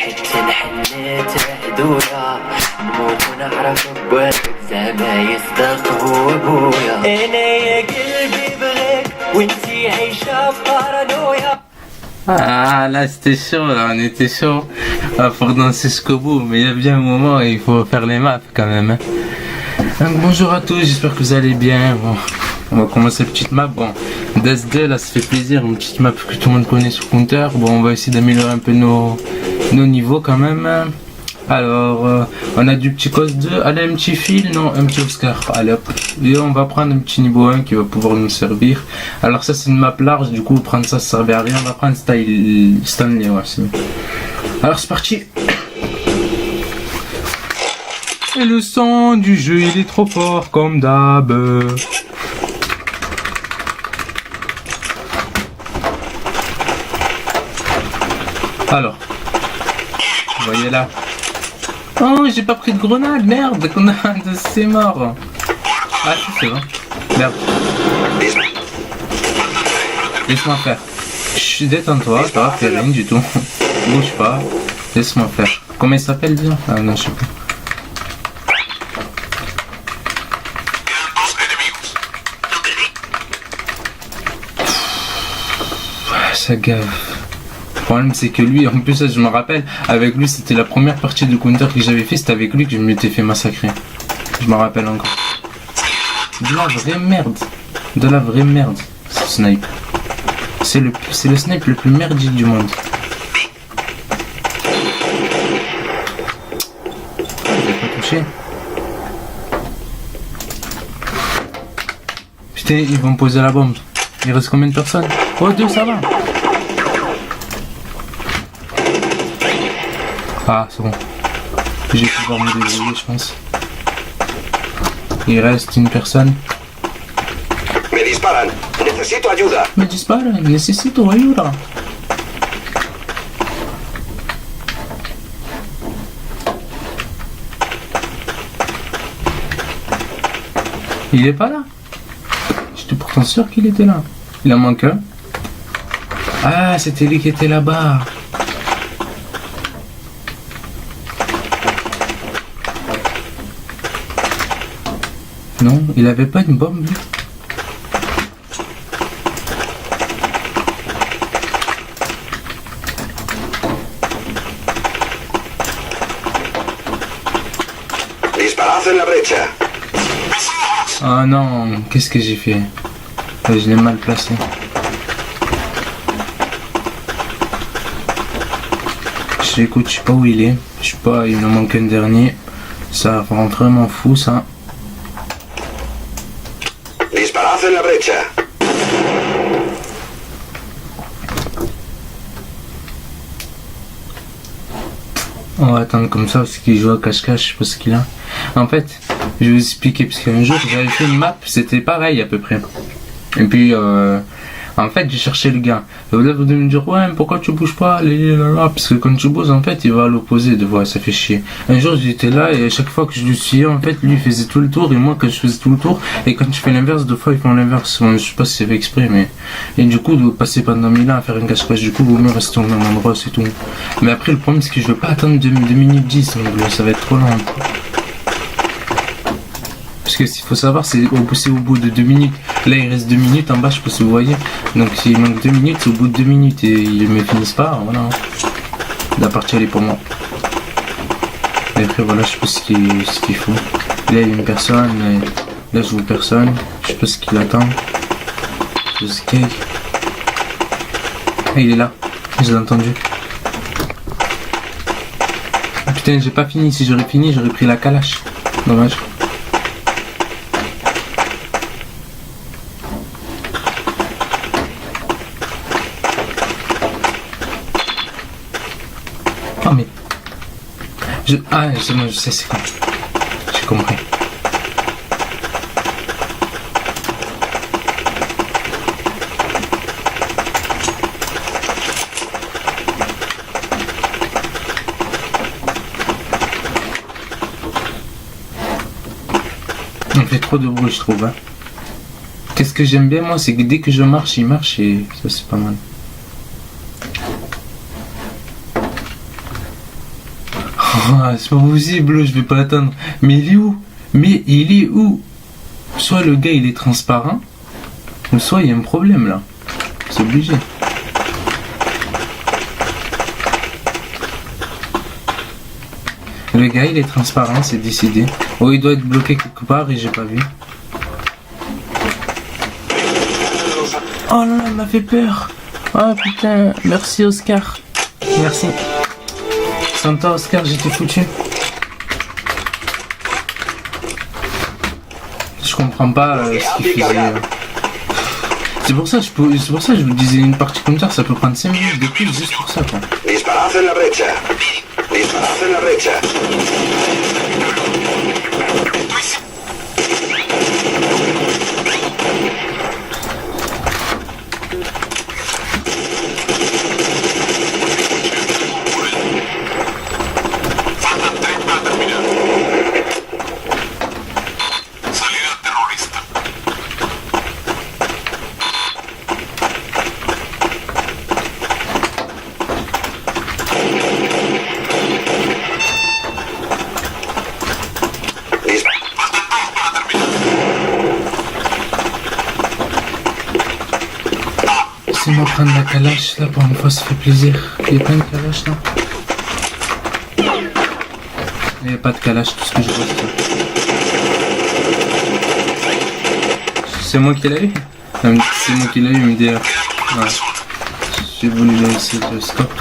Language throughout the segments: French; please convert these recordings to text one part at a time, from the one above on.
حتى الحنات هدويا نموت ونعرف بوالدك زعما يصدق هو ابويا انا يا قلبي بغيك وانتي عايشة في بارانويا. Ah là c'était chaud, là on était chaud pour danser jusqu'au bout, mais il y a bien un moment où il faut faire les maths quand même. Hein. Donc bonjour à tous, j'espère que vous allez bien. Bon, on va commencer la petite map. Bon, DES2 là ça fait plaisir, une petite map que tout le monde connaît sur Counter. Bon, on va essayer d'améliorer un peu nos niveaux quand même. Alors, on a du petit cos 2, allez un petit fil, non un petit Oscar, allez hop, et on va prendre un petit niveau 1 qui va pouvoir nous servir. Alors ça c'est une map large, du coup prendre ça servait à rien, on va prendre style Stanley, ouais c'est mieux. Alors c'est parti. Et le son du jeu il est trop fort comme d'hab. Alors, vous voyez là. Oh, j'ai pas pris de grenade, merde, c'est mort. Ah, si, c'est bon. Merde. Laisse-moi faire. Détends-toi, t'as fait rien du tout. Bouge pas. Laisse-moi faire. Comment il s'appelle déjà? Ah non, je sais pas. Ça gave. Le problème c'est que lui, en plus je me rappelle, avec lui c'était la première partie de Counter que j'avais fait, c'était avec lui que je m'étais fait massacrer. Je me rappelle encore. De la vraie merde. De la vraie merde, ce snipe. C'est le snipe le plus merdique du monde. J'ai pas touché. Putain, ils vont poser la bombe. Il reste combien de personnes? Oh, 2, ça va. Ah, c'est bon. Je vais pouvoir me débrouiller, je pense. Il reste une personne. Me disparan. Necesito ayuda. Me disparan. Necesito ayuda. Il est pas là. J'étais pourtant sûr qu'il était là. Il en manque un. Ah, c'était lui qui était là-bas. Non, il avait pas une bombe lui. Disparad en la brecha. Ah non, qu'est-ce que j'ai fait? Je l'ai mal placé. Écoute, je sais pas où il est. Je sais pas, il me manque un dernier. Ça rend vraiment fou ça. Disparad en la brecha. On va attendre comme ça parce qu'il joue à cache-cache, je sais pas ce qu'il a. En fait, je vais vous expliquer parce qu'un jour j'avais fait une map, c'était pareil à peu près. Et puis en fait j'ai cherché le gars. Et au lieu de me dire ouais pourquoi tu bouges pas là, parce que quand tu bouges en fait il va à l'opposé de voir, ça fait chier. Un jour j'étais là et à chaque fois que je lui suivais en fait lui il faisait tout le tour et moi quand je faisais tout le tour et quand je fais l'inverse deux fois ils font l'inverse. Bon, je sais pas si c'est fait exprès mais et du coup de passer pendant 1000 ans à faire une cache-cache du coup vaut mieux rester au même endroit c'est tout. Mais après le problème c'est que je veux pas attendre 2 minutes 10 donc ça va être trop long. Parce que s'il faut savoir c'est au bout de 2 minutes. Là il reste 2 minutes en bas je sais pas si vous voyez. Donc s'il manque 2 minutes c'est au bout de 2 minutes et ils me finissent pas, voilà. La partie elle est pour moi. Et après voilà je sais pas ce qu'il faut. Là il y a une personne, là je vois personne, je sais pas ce qu'il attend. Je sais qu'il... Ah, il est là, je l'ai entendu. Ah, putain j'ai pas fini, si j'aurais fini j'aurais pris la calache. Dommage. Oh mais... Ah c'est bon, je sais c'est quoi. J'ai compris. On fait trop de bruit je trouve hein. Qu'est-ce que j'aime bien moi c'est que dès que je marche il marche et ça c'est pas mal. Ah, c'est pas possible, je vais pas attendre. Mais il est où? Mais il est où? Soit le gars il est transparent, ou soit il y a un problème là. C'est obligé. Le gars il est transparent, c'est décidé. Oh, il doit être bloqué quelque part et j'ai pas vu. Oh là là, il m'a fait peur. Oh putain, merci Oscar. Merci. Sans toi Oscar, j'étais foutu. Je comprends pas ce qu'il faisait. C'est pour ça que je vous disais une partie comme ça peut prendre 5 minutes de plus juste pour ça quoi. Disparad en la brecha. Disparad en la brecha. Laissez-moi prendre la calache là pour une fois ça fait plaisir. Il n'y a pas une calache là? Il n'y a pas de calache, tout ce que je vois c'est moi qui l'ai eu? C'est moi qui l'ai eu MDR. Ouais. J'ai voulu laisser le scope.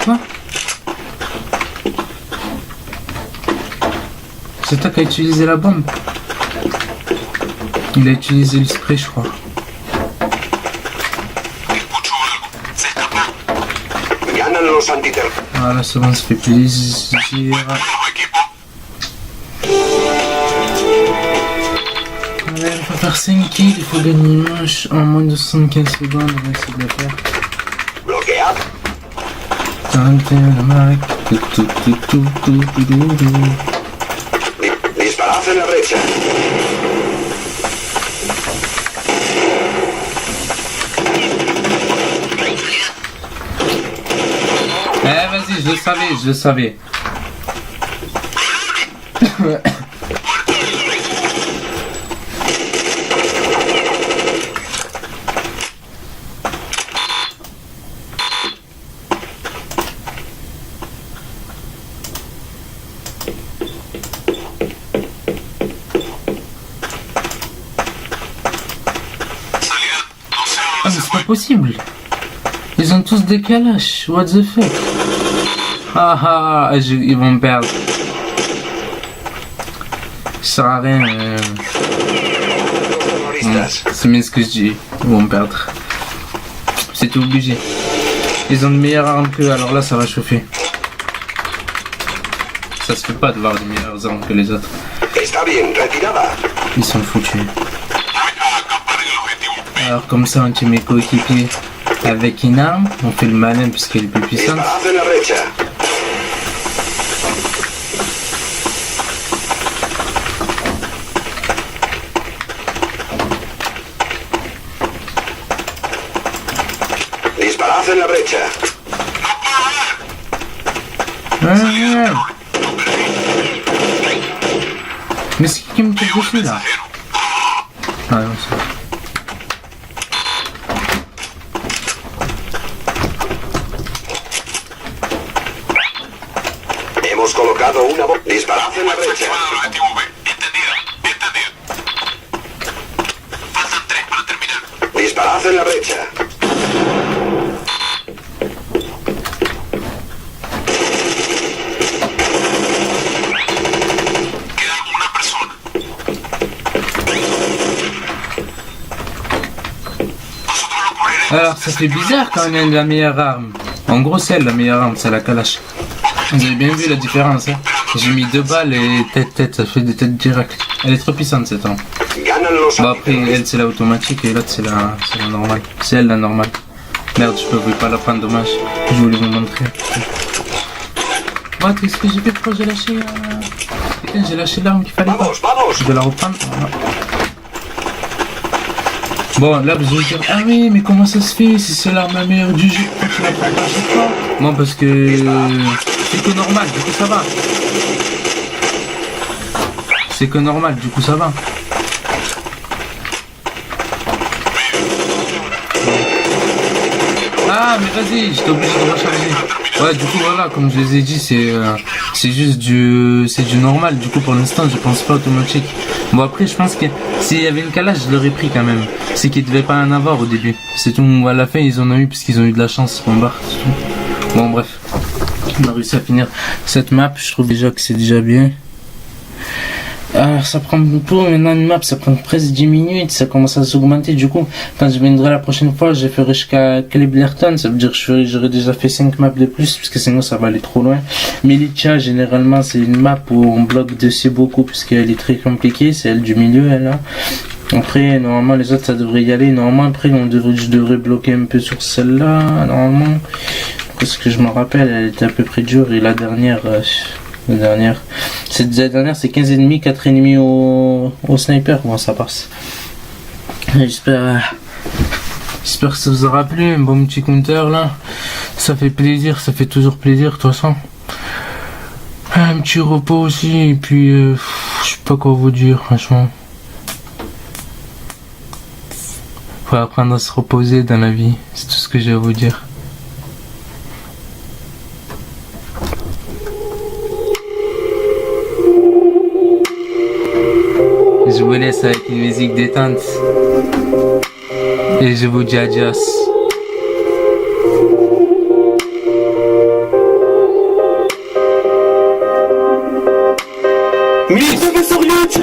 Quoi? C'est toi qui as utilisé la bombe? Il a utilisé le spray je crois. Voilà, c'est bon, ça fait plaisir. Allez, on va faire 5 kills, il faut gagner une manche en moins de 75 secondes, on va essayer de le faire. Disparad en la brecha. Eh vas-y, je le savais. Ah mais c'est pas possible. Ils ont tous des calaches, what the fuck. Ils vont me perdre. Ça sert à rien. C'est bien ce que je dis. Ils vont me perdre. C'était obligé. Ils ont de meilleures armes qu'eux, alors là ça va chauffer. Ça se fait pas de voir de meilleures armes que les autres. Ils sont foutus. Alors comme ça on tue mes coéquipiers avec une arme, on fait le malin puisqu'elle est plus puissante. Disparad en la brecha. Mais c'est qui me tire dessus là? Ah non, c'est vrai. Hemos colocado una bomba. Disparad en la brecha. Disparad en la brecha. Alors ça fait bizarre quand on a la meilleure arme. En gros c'est elle la meilleure arme, c'est la Kalash. Vous avez bien vu la différence hein. J'ai mis 2 balles et tête, ça fait des têtes directes. Elle est trop puissante cette arme. Bon après elle c'est la automatique et l'autre c'est la normale. C'est elle la normale. Merde je peux pas la prendre, dommage. Je voulais vous montrer. What, qu'est-ce que j'ai fait? Pourquoi j'ai lâché Putain, j'ai lâché l'arme qu'il fallait pas. Vamos, vamos. Je vais la reprendre. Voilà. Bon, là, vous allez dire, ah oui, mais comment ça se fait si c'est l'arme la meilleure du jeu? Pourquoi tu la prends pas à chaque fois? Non, parce que c'est que normal, du coup ça va. C'est que normal, du coup ça va. Ah, mais vas-y, j'étais obligé de recharger. Ouais, du coup, voilà, comme je les ai dit, c'est juste c'est du normal. Du coup, pour l'instant, je pense pas automatique. Bon, après, je pense que s'il y avait une calage, je l'aurais pris quand même. C'est qu'ils devaient pas en avoir au début. C'est tout. À la fin, ils en ont eu parce qu'ils ont eu de la chance. Bon, barre, c'est tout. Bon, bref. On a réussi à finir cette map. Je trouve déjà que c'est déjà bien. Alors ça prend beaucoup, maintenant une map ça prend presque 10 minutes, ça commence à s'augmenter, du coup quand je viendrai la prochaine fois je ferai jusqu'à Cleberton, ça veut dire que j'aurai déjà fait 5 maps de plus, parce que sinon ça va aller trop loin. Militia généralement c'est une map où on bloque dessus beaucoup, puisqu'elle est très compliquée, c'est elle du milieu elle là. Après normalement les autres ça devrait y aller, normalement après je devrais bloquer un peu sur celle-là, normalement, parce que je me rappelle elle était à peu près dure, et la dernière... La dernière c'est 15 ennemis, 4 ennemis au sniper. Bon, ça passe. J'espère que ça vous aura plu. Un bon petit counter là. Ça fait plaisir, ça fait toujours plaisir de toute façon. Un petit repos aussi. Et puis, je sais pas quoi vous dire, franchement. Faut apprendre à se reposer dans la vie. C'est tout ce que j'ai à vous dire. Je vous laisse avec une musique détente. Et je vous dis adios. Mix sur YouTube.